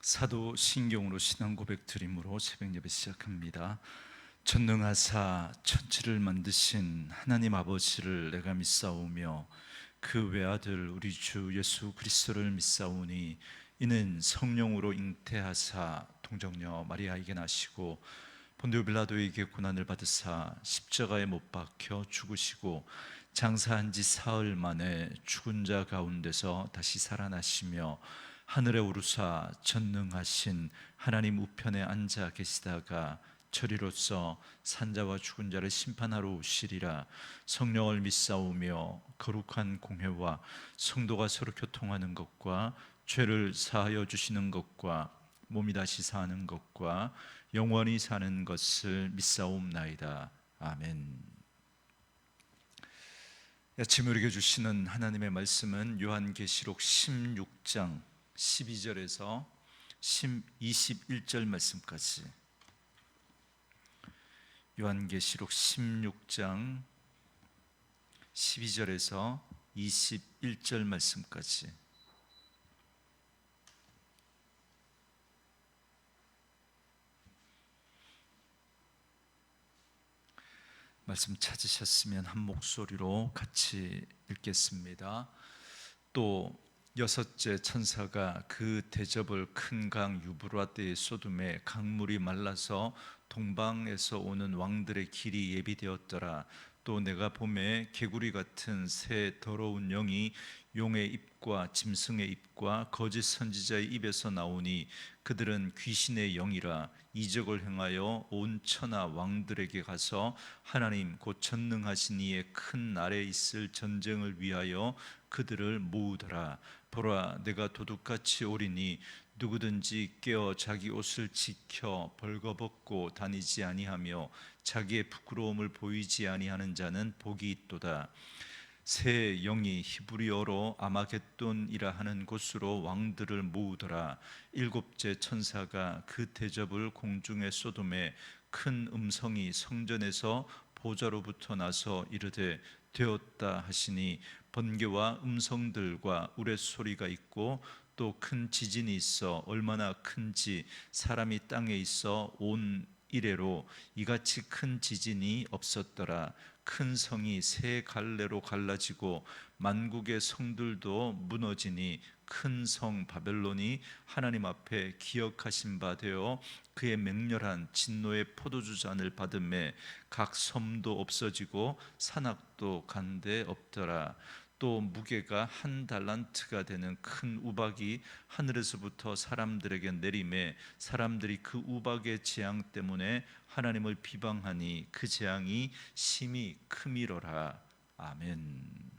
사도 신경으로 신앙 고백 드림으로 새벽 예배 시작합니다. 전능하사 천지를 만드신 하나님 아버지를 내가 믿사오며 그 외아들 우리 주 예수 그리스도를 믿사오니 이는 성령으로 잉태하사 동정녀 마리아에게 나시고 본디오 빌라도에게 고난을 받으사 십자가에 못 박혀 죽으시고 장사한 지 사흘 만에 죽은 자 가운데서 다시 살아나시며 하늘에 오르사 전능하신 하나님 우편에 앉아 계시다가 저리로서 산자와 죽은 자를 심판하러 오시리라. 성령을 믿사오며 거룩한 공회와 성도가 서로 교통하는 것과 죄를 사하여 주시는 것과 몸이 다시 사는 것과 영원히 사는 것을 믿사옵나이다. 아멘. 아침 우리에게 주시는 하나님의 말씀은 요한계시록 16장 12절에서 21절 말씀까지, 요한계시록 16장 12절에서 21절 말씀까지. 말씀 찾으셨으면 한 목소리로 같이 읽겠습니다. 또 여섯째 천사가 그 대접을 큰 강 유브라데에 쏟음에 강물이 말라서 동방에서 오는 왕들의 길이 예비되었더라. 또 내가 봄에 개구리 같은 새 더러운 영이 용의 입과 짐승의 입과 거짓 선지자의 입에서 나오니 그들은 귀신의 영이라. 이적을 행하여 온 천하 왕들에게 가서 하나님 곧 전능하신 이의 큰 날에 있을 전쟁을 위하여 그들을 모으더라. 보라, 내가 도둑같이 오리니 누구든지 깨어 자기 옷을 지켜 벌거벗고 다니지 아니하며 자기의 부끄러움을 보이지 아니하는 자는 복이 있도다. 새 영이 히브리어로 아마겟돈이라 하는 곳으로 왕들을 모으더라. 일곱째 천사가 그 대접을 공중에 쏟음에 큰 음성이 성전에서 보좌로부터 나서 이르되 되었다 하시니 번개와 음성들과 우레소리가 있고 또 큰 지진이 있어 얼마나 큰지 사람이 땅에 있어 온 이래로 이같이 큰 지진이 없었더라. 큰 성이 세 갈래로 갈라지고 만국의 성들도 무너지니 큰 성 바벨론이 하나님 앞에 기억하신 바 되어 그의 맹렬한 진노의 포도주 잔을 받음에 각 섬도 없어지고 산악도 간데 없더라. 또 무게가 한 달란트가 되는 큰 우박이 하늘에서부터 사람들에게 내림에 사람들이 그 우박의 재앙 때문에 하나님을 비방하니 그 재앙이 심히 크미로라. 아멘.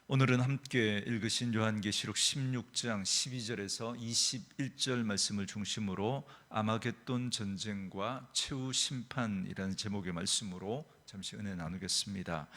오늘은 함께 읽으신 요한계시록 16장 12절에서 21절 말씀을 중심으로 아마겟돈 전쟁과 최후 심판이라는 제목의 말씀으로 잠시 은혜 나누겠습니다.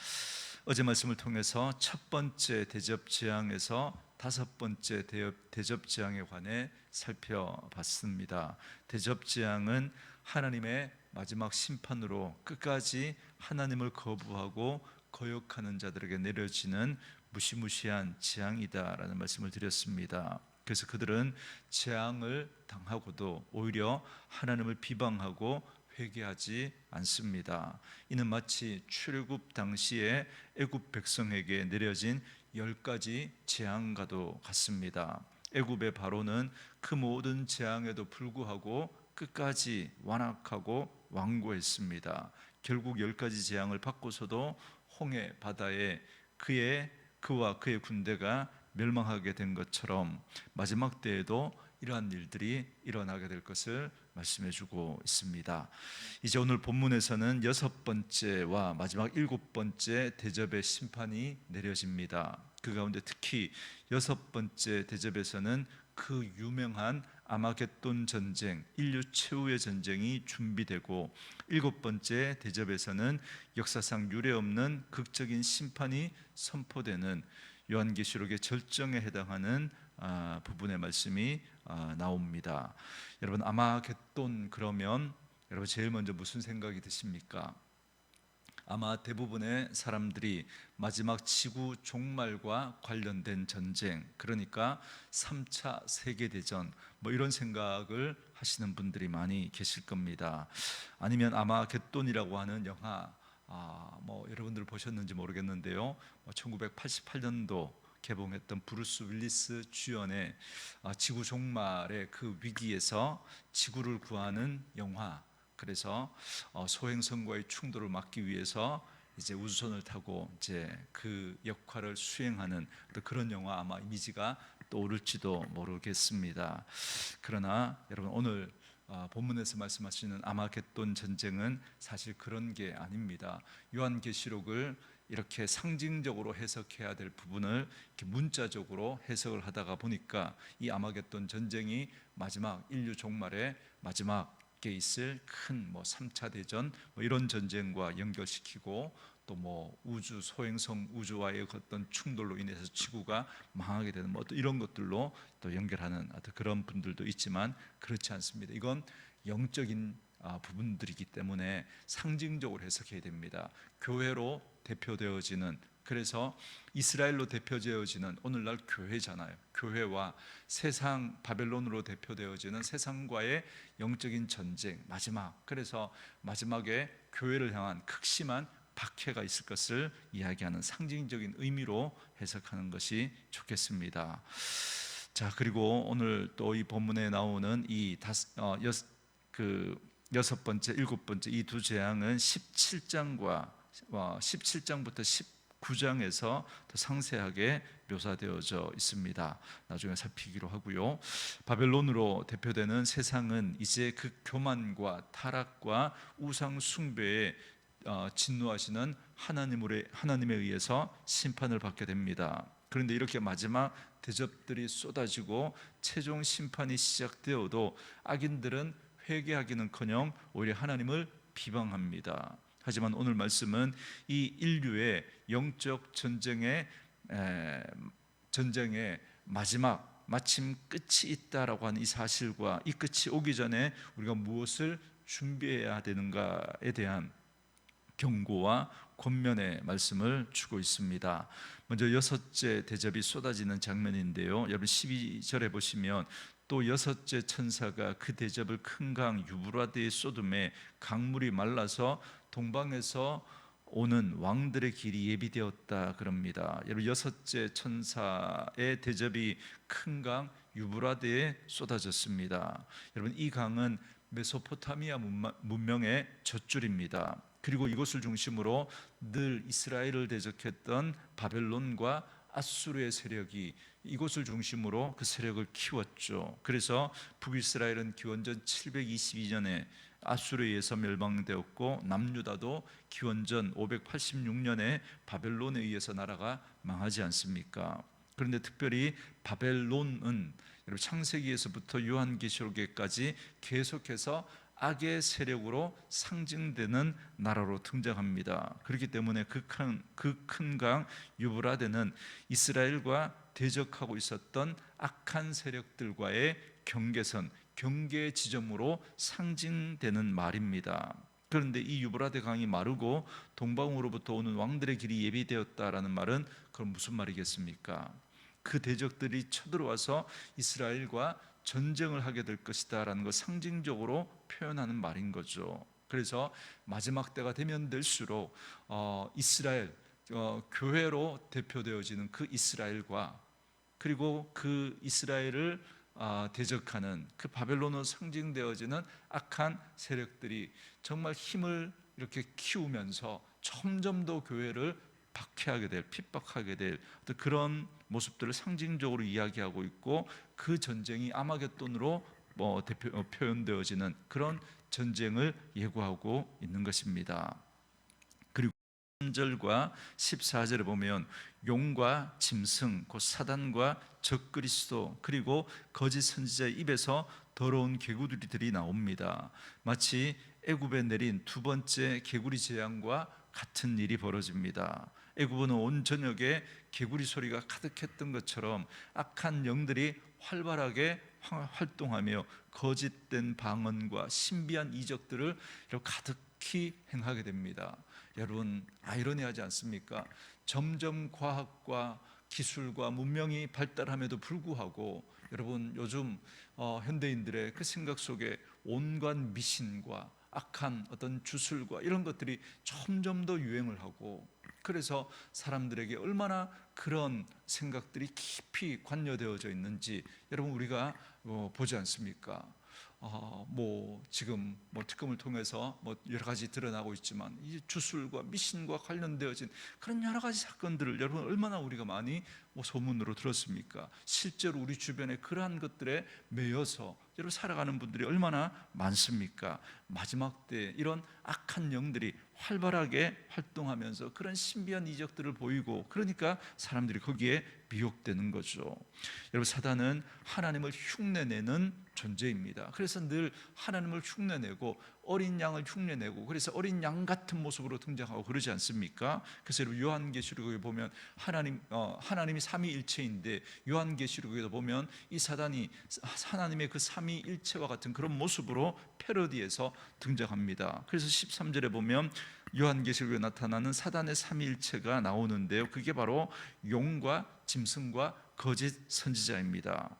어제 말씀을 통해서 첫 번째 대접 재앙에서 다섯 번째 대접 재앙에 관해 살펴봤습니다. 대접 재앙은 하나님의 마지막 심판으로 끝까지 하나님을 거부하고 거역하는 자들에게 내려지는 무시무시한 재앙이다라는 말씀을 드렸습니다. 그래서 그들은 재앙을 당하고도 오히려 하나님을 비방하고 회개하지 않습니다. 이는 마치 출애굽 당시에 애굽 백성에게 내려진 10가지 재앙과도 같습니다. 애굽의 바로는 그 모든 재앙에도 불구하고 끝까지 완악하고 완고했습니다. 결국 10가지 재앙을 받고서도 홍해 바다에 그와 그의 군대가 멸망하게 된 것처럼 마지막 때에도 이러한 일들이 일어나게 될 것을 말씀해 주고 있습니다. 이제 오늘 본문에서는 여섯 번째와 마지막 일곱 번째 대접의 심판이 내려집니다. 그 가운데 특히 여섯 번째 대접에서는 그 유명한 아마겟돈 전쟁, 인류 최후의 전쟁이 준비되고, 일곱 번째 대접에서는 역사상 유례없는 극적인 심판이 선포되는 요한계시록의 절정에 해당하는 부분의 말씀이 나옵니다. 여러분, 아마겟돈 그러면 여러분 제일 먼저 무슨 생각이 드십니까? 아마 대부분의 사람들이 마지막 지구 종말과 관련된 전쟁, 그러니까 3차 세계대전 뭐 이런 생각을 하시는 분들이 많이 계실 겁니다. 아니면 아마겟돈이라고 하는 영화, 뭐 여러분들 보셨는지 모르겠는데요, 1988년도 개봉했던 브루스 윌리스 주연의 지구 종말의 그 위기에서 지구를 구하는 영화. 그래서 소행성과의 충돌을 막기 위해서 이제 우주선을 타고 이제 그 역할을 수행하는 그런 영화, 아마 이미지가 떠오를지도 모르겠습니다. 그러나 여러분, 오늘 본문에서 말씀하시는 아마겟돈 전쟁은 사실 그런 게 아닙니다. 요한계시록을 이렇게 상징적으로 해석해야 될 부분을 이렇게 문자적으로 해석을 하다가 보니까 이 아마겟돈 전쟁이 마지막 인류 종말의 마지막에 있을 큰 3차 대전 뭐 이런 전쟁과 연결시키고, 또 뭐 우주 소행성 우주와의 어떤 충돌로 인해서 지구가 망하게 되는 뭐 이런 것들로 또 연결하는 그런 분들도 있지만, 그렇지 않습니다. 이건 영적인 부분들이기 때문에 상징적으로 해석해야 됩니다. 교회로 대표되어지는, 그래서 이스라엘로 대표되어지는 오늘날 교회잖아요. 교회와 세상 바벨론으로 대표되어지는 세상과의 영적인 전쟁 마지막, 그래서 마지막에 교회를 향한 극심한 박해가 있을 것을 이야기하는 상징적인 의미로 해석하는 것이 좋겠습니다. 자, 그리고 오늘 또 이 본문에 나오는 이 여섯 번째, 일곱 번째 이 두 재앙은 17장부터 19장에서 더 상세하게 묘사되어져 있습니다. 나중에 살피기로 하고요. 바벨론으로 대표되는 세상은 이제 그 교만과 타락과 우상 숭배에 진노하시는 하나님에 의해서 심판을 받게 됩니다. 그런데 이렇게 마지막 대접들이 쏟아지고 최종 심판이 시작되어도 악인들은 회개하기는커녕 오히려 하나님을 비방합니다. 하지만 오늘 말씀은 이 인류의 영적 전쟁의 마지막 마침 끝이 있다라고 하는 이 사실과 이 끝이 오기 전에 우리가 무엇을 준비해야 되는가에 대한 경고와 권면의 말씀을 주고 있습니다. 먼저 여섯째 대접이 쏟아지는 장면인데요, 여러분 12절에 보시면 또 여섯째 천사가 그 대접을 큰 강 유브라데에 쏟음에 강물이 말라서 동방에서 오는 왕들의 길이 예비되었다 그럽니다. 여러분, 여섯째 천사의 대접이 큰 강 유브라데에 쏟아졌습니다. 여러분, 이 강은 메소포타미아 문명의 젖줄입니다. 그리고 이곳을 중심으로 늘 이스라엘을 대적했던 바벨론과 아수르의 세력이 이곳을 중심으로 그 세력을 키웠죠. 그래서 북이스라엘은 기원전 722년에 아수르에 의해서 멸망되었고, 남유다도 기원전 586년에 바벨론에 의해서 나라가 망하지 않습니까? 그런데 특별히 바벨론은 여러분, 창세기에서부터 요한계시록에까지 계속해서 악의 세력으로 상징되는 나라로 등장합니다. 그렇기 때문에 그 큰 강 유브라데는 이스라엘과 대적하고 있었던 악한 세력들과의 경계선, 경계 지점으로 상징되는 말입니다. 그런데 이 유브라데 강이 마르고 동방으로부터 오는 왕들의 길이 예비되었다라는 말은 그럼 무슨 말이겠습니까? 그 대적들이 쳐들어와서 이스라엘과 전쟁을 하게 될 것이다라는 걸 상징적으로 표현하는 말인 거죠. 그래서 마지막 때가 되면 될수록 이스라엘, 교회로 대표되어지는 그 이스라엘과, 그리고 그 이스라엘을 대적하는 그 바벨론으로 상징되어지는 악한 세력들이 정말 힘을 이렇게 키우면서 점점 더 교회를 박해하게 될, 핍박하게 될 그런 모습들을 상징적으로 이야기하고 있고, 그 전쟁이 아마겟돈으로 표현되어지는 그런 전쟁을 예고하고 있는 것입니다. 그리고 3절과 14절에 보면 용과 짐승, 곧 사단과 적그리스도, 그리고 거짓 선지자의 입에서 더러운 개구리들이 나옵니다. 마치 애굽에 내린 두 번째 개구리 재앙과 같은 일이 벌어집니다. 애굽은 온 전역에 개구리 소리가 가득했던 것처럼 악한 영들이 활발하게 활동하며 거짓된 방언과 신비한 이적들을 가득 속히 행하게 됩니다. 여러분, 아이러니하지 않습니까? 점점 과학과 기술과 문명이 발달함에도 불구하고 여러분, 요즘 현대인들의 그 생각 속에 온갖 미신과 악한 어떤 주술과 이런 것들이 점점 더 유행을 하고, 그래서 사람들에게 얼마나 그런 생각들이 깊이 관여되어져 있는지 여러분 우리가 보지 않습니까? 지금 특검을 통해서 여러 가지 드러나고 있지만 이 주술과 미신과 관련되어진 그런 여러 가지 사건들을 여러분 얼마나 우리가 많이 소문으로 들었습니까? 실제로 우리 주변에 그러한 것들에 매여서 여러분 살아가는 분들이 얼마나 많습니까? 마지막 때 이런 악한 영들이 활발하게 활동하면서 그런 신비한 이적들을 보이고, 그러니까 사람들이 거기에 미혹되는 거죠. 여러분, 사단은 하나님을 흉내내는 존재입니다. 그래서 늘 하나님을 흉내내고 어린 양을 흉내내고, 그래서 어린 양 같은 모습으로 등장하고 그러지 않습니까? 그래서 여러분 요한계시록에 보면 하나님이 삼위일체인데, 요한계시록에도 보면 이 사단이 하나님의 그 삼위일체와 같은 그런 모습으로 패러디해서 등장합니다. 그래서 13절에 보면 요한계시록에 나타나는 사단의 삼위일체가 나오는데요, 그게 바로 용과 짐승과 거짓 선지자입니다.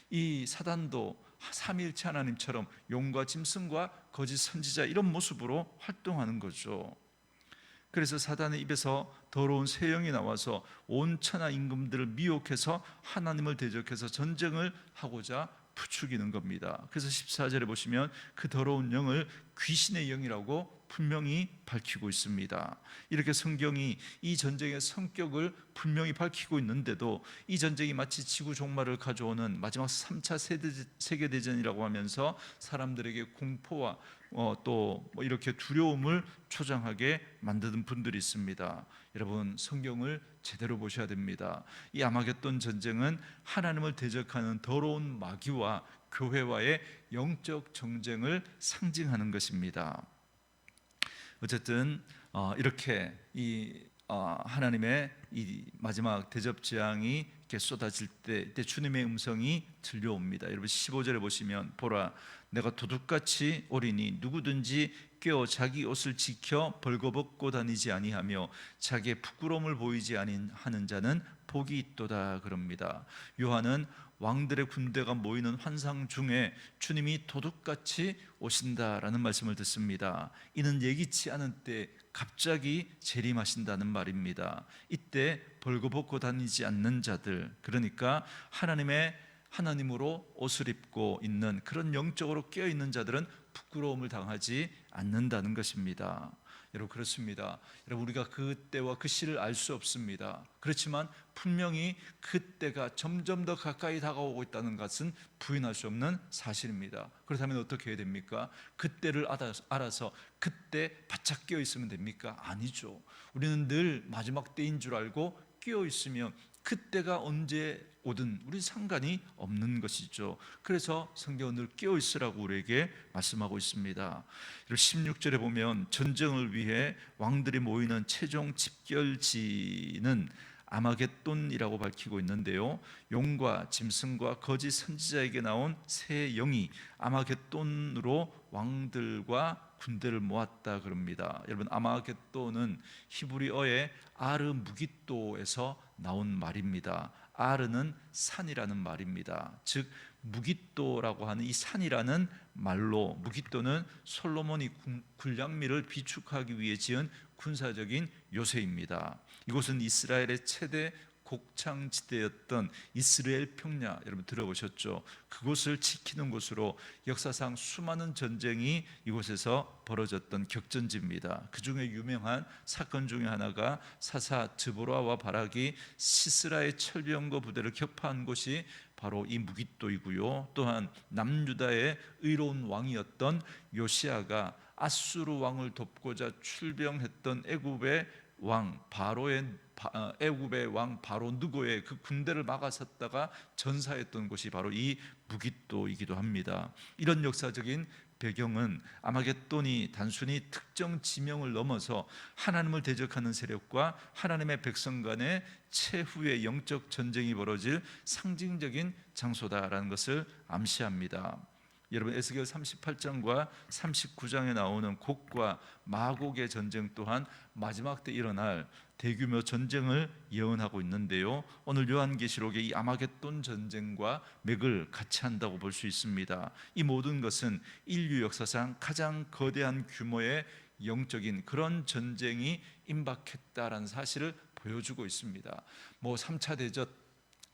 이 사단도 삼위일체 하나님처럼 용과 짐승과 거짓 선지자 이런 모습으로 활동하는 거죠. 그래서 사단의 입에서 더러운 새 영이 나와서 온 천하 임금들을 미혹해서 하나님을 대적해서 전쟁을 하고자 부추기는 겁니다. 그래서 14절에 보시면 그 더러운 영을 귀신의 영이라고 분명히 밝히고 있습니다. 이렇게 성경이 이 전쟁의 성격을 분명히 밝히고 있는데도 이 전쟁이 마치 지구 종말을 가져오는 마지막 3차 세계대전이라고 하면서 사람들에게 공포와 또 이렇게 두려움을 초장하게 만드는 분들이 있습니다. 여러분, 성경을 제대로 보셔야 됩니다. 이 아마겟돈 전쟁은 하나님을 대적하는 더러운 마귀와 교회와의 영적 정쟁을 상징하는 것입니다. 어쨌든 이렇게 하나님의 이 마지막 대접 재앙이 이렇게 쏟아질 때 주님의 음성이 들려옵니다. 여러분 15절에 보시면 보라, 내가 도둑같이 오리니 누구든지 꿰어 자기 옷을 지켜 벌거벗고 다니지 아니하며 자기의 부끄러움을 보이지 아니하는 자는 복이 있도다 그럽니다. 요한은 왕들의 군대가 모이는 환상 중에 주님이 도둑같이 오신다라는 말씀을 듣습니다. 이는 예기치 않은 때 갑자기 재림하신다는 말입니다. 이때 벌거벗고 다니지 않는 자들, 그러니까 하나님으로 옷을 입고 있는 그런 영적으로 깨어있는 자들은 부끄러움을 당하지 않는다는 것입니다. 여러분, 그렇습니다. 여러분, 우리가 그 때와 그 시를 알 수 없습니다. 그렇지만 분명히 그 때가 점점 더 가까이 다가오고 있다는 것은 부인할 수 없는 사실입니다. 그렇다면 어떻게 해야 됩니까? 그때를 알아서 그때 바짝 깨어 있으면 됩니까? 아니죠. 우리는 늘 마지막 때인 줄 알고 깨어 있으면 그때가 언제 오든 우리 상관이 없는 것이죠. 그래서 성경은 늘 깨어 있으라고 우리에게 말씀하고 있습니다. 16절에 보면 전쟁을 위해 왕들이 모이는 최종 집결지는 아마겟돈이라고 밝히고 있는데요, 용과 짐승과 거짓 선지자에게 나온 새 영이 아마겟돈으로 왕들과 군대를 모았다 그럽니다. 여러분, 아마겟돈은 히브리어의 아르무깃도에서 나온 말입니다. 아르는 산이라는 말입니다. 즉 무깃도라고 하는 이 산이라는 말로, 무깃도는 솔로몬이 군량미를 비축하기 위해 지은 군사적인 요새입니다. 이곳은 이스라엘의 최대 곡창지대였던 이스라엘 평야, 여러분 들어보셨죠? 그곳을 지키는 곳으로 역사상 수많은 전쟁이 이곳에서 벌어졌던 격전지입니다. 그 중에 유명한 사건 중에 하나가 사사 드보라와 바락이 시스라의 철병거 부대를 격파한 곳이 바로 이 무깃도이고요, 또한 남유다의 의로운 왕이었던 요시아가 아수르 왕을 돕고자 출병했던 애굽의 왕 바로 느고의 그 군대를 막아섰다가 전사했던 곳이 바로 이 무깃도이기도 합니다. 이런 역사적인 배경은 아마겟돈이 단순히 특정 지명을 넘어서 하나님을 대적하는 세력과 하나님의 백성 간의 최후의 영적 전쟁이 벌어질 상징적인 장소다라는 것을 암시합니다. 여러분 에스겔 38장과 39장에 나오는 곡과 마곡의 전쟁 또한 마지막 때 일어날 대규모 전쟁을 예언하고 있는데요. 오늘 요한계시록의 이 아마겟돈 전쟁과 맥을 같이 한다고 볼 수 있습니다. 이 모든 것은 인류 역사상 가장 거대한 규모의 영적인 그런 전쟁이 임박했다라는 사실을 보여주고 있습니다. 뭐 3차 대전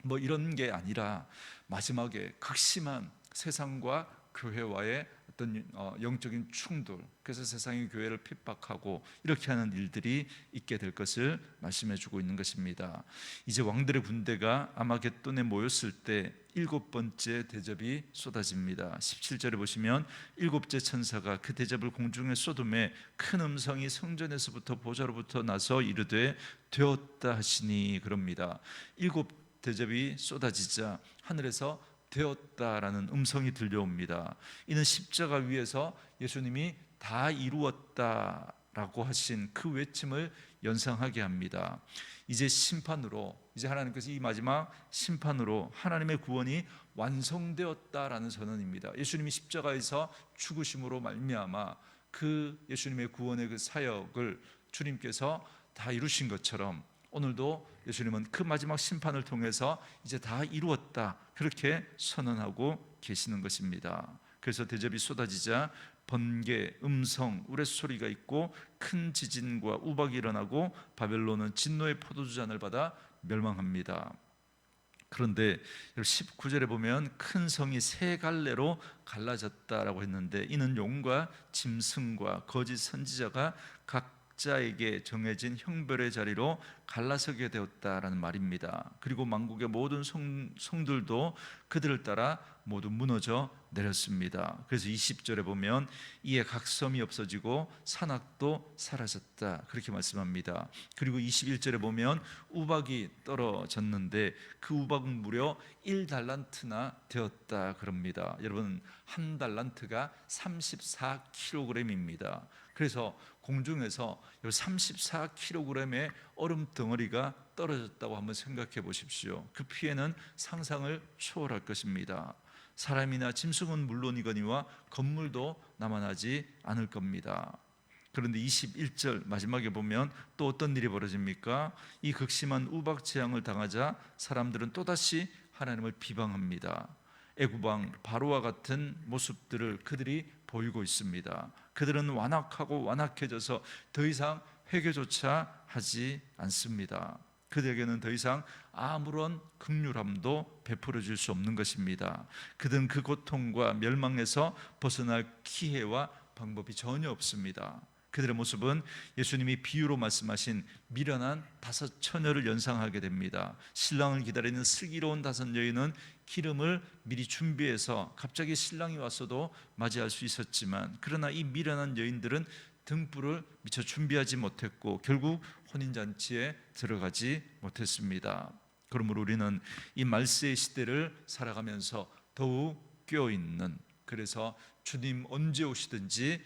뭐 이런 게 아니라 마지막에 극심한 세상과 교회와의 어떤 영적인 충돌, 그래서 세상이 교회를 핍박하고 이렇게 하는 일들이 있게 될 것을 말씀해 주고 있는 것입니다. 이제 왕들의 군대가 아마겟돈에 모였을 때 일곱 번째 대접이 쏟아집니다. 17절에 보시면 일곱째 천사가 그 대접을 공중에 쏟음에 큰 음성이 성전에서부터 보좌로부터 나서 이르되 되었다 하시니 그럽니다. 일곱 대접이 쏟아지자 하늘에서 되었다라는 음성이 들려옵니다. 이는 십자가 위에서 예수님이 다 이루었다라고 하신 그 외침을 연상하게 합니다. 이제 심판으로, 이제 하나님께서 이 마지막 심판으로 하나님의 구원이 완성되었다라는 선언입니다. 예수님이 십자가에서 죽으심으로 말미암아 그 예수님의 구원의 그 사역을 주님께서 다 이루신 것처럼 오늘도 예수님은 그 마지막 심판을 통해서 이제 다 이루었다 그렇게 선언하고 계시는 것입니다. 그래서 대접이 쏟아지자 번개, 음성, 우레소리가 있고 큰 지진과 우박이 일어나고 바벨론은 진노의 포도주잔을 받아 멸망합니다. 그런데 19절에 보면 큰 성이 세 갈래로 갈라졌다라고 했는데 이는 용과 짐승과 거짓 선지자가 각자에게 정해진 형벌의 자리로 갈라서게 되었다라는 말입니다. 그리고 만국의 모든 성들도 그들을 따라 모두 무너져 내렸습니다. 그래서 20절에 보면 이에 각 섬이 없어지고 산악도 사라졌다 그렇게 말씀합니다. 그리고 21절에 보면 우박이 떨어졌는데 그 우박은 무려 1달란트나 되었다 그럽니다. 여러분 한 달란트가 34kg입니다. 그래서 공중에서 34kg의 얼음 덩어리가 떨어졌다고 한번 생각해 보십시오. 그 피해는 상상을 초월할 것입니다. 사람이나 짐승은 물론이거니와 건물도 남아나지 않을 겁니다. 그런데 21절 마지막에 보면 또 어떤 일이 벌어집니까? 이 극심한 우박 재앙을 당하자 사람들은 또다시 하나님을 비방합니다. 애굽왕 바로와 같은 모습들을 그들이 보이고 있습니다. 그들은 완악하고 완악해져서 더 이상 회개조차 하지 않습니다. 그들에게는 더 이상 아무런 긍휼함도 베풀어 줄 수 없는 것입니다. 그들은 그 고통과 멸망에서 벗어날 기회와 방법이 전혀 없습니다. 그들의 모습은 예수님이 비유로 말씀하신 미련한 다섯 처녀를 연상하게 됩니다. 신랑을 기다리는 슬기로운 다섯 여인은 기름을 미리 준비해서 갑자기 신랑이 왔어도 맞이할 수 있었지만, 그러나 이 미련한 여인들은 등불을 미처 준비하지 못했고 결국 혼인잔치에 들어가지 못했습니다. 그러므로 우리는 이 말세의 시대를 살아가면서 더욱 깨어있는, 그래서 주님 언제 오시든지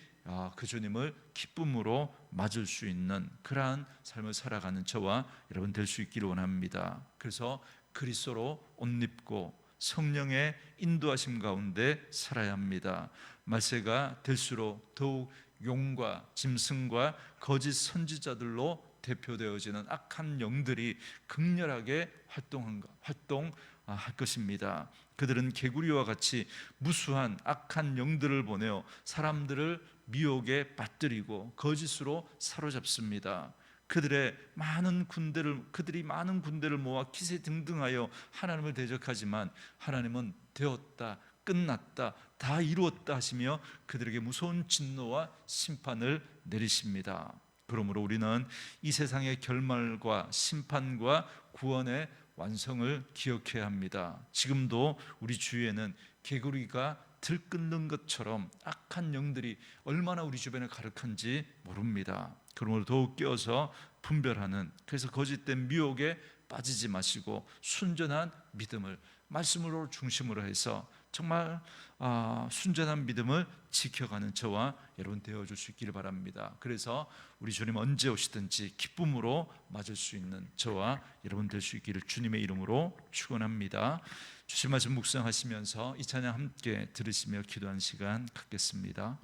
그 주님을 기쁨으로 맞을 수 있는 그러한 삶을 살아가는 저와 여러분 될 수 있기를 원합니다. 그래서 그리스도로 옷 입고 성령의 인도하심 가운데 살아야 합니다. 말세가 될수록 더욱 용과 짐승과 거짓 선지자들로 대표되어지는 악한 영들이 극렬하게 활동할 것입니다. 그들은 개구리와 같이 무수한 악한 영들을 보내어 사람들을 미혹에 빠뜨리고 거짓으로 사로잡습니다. 그들이 많은 군대를 모아 기세등등하여 하나님을 대적하지만 하나님은 되었다, 끝났다, 다 이루었다 하시며 그들에게 무서운 진노와 심판을 내리십니다. 그러므로 우리는 이 세상의 결말과 심판과 구원의 완성을 기억해야 합니다. 지금도 우리 주위에는 개구리가 들끓는 것처럼 악한 영들이 얼마나 우리 주변에 가득한지 모릅니다. 그러므로 더욱 깨어서 분별하는, 그래서 거짓된 미혹에 빠지지 마시고 순전한 믿음을 말씀으로 중심으로 해서 정말 순전한 믿음을 지켜가는 저와 여러분 되어줄 수 있기를 바랍니다. 그래서 우리 주님 언제 오시든지 기쁨으로 맞을 수 있는 저와 여러분 될 수 있기를 주님의 이름으로 축원합니다. 주신 말씀 묵상하시면서 이 찬양 함께 들으시며 기도하는 시간 갖겠습니다.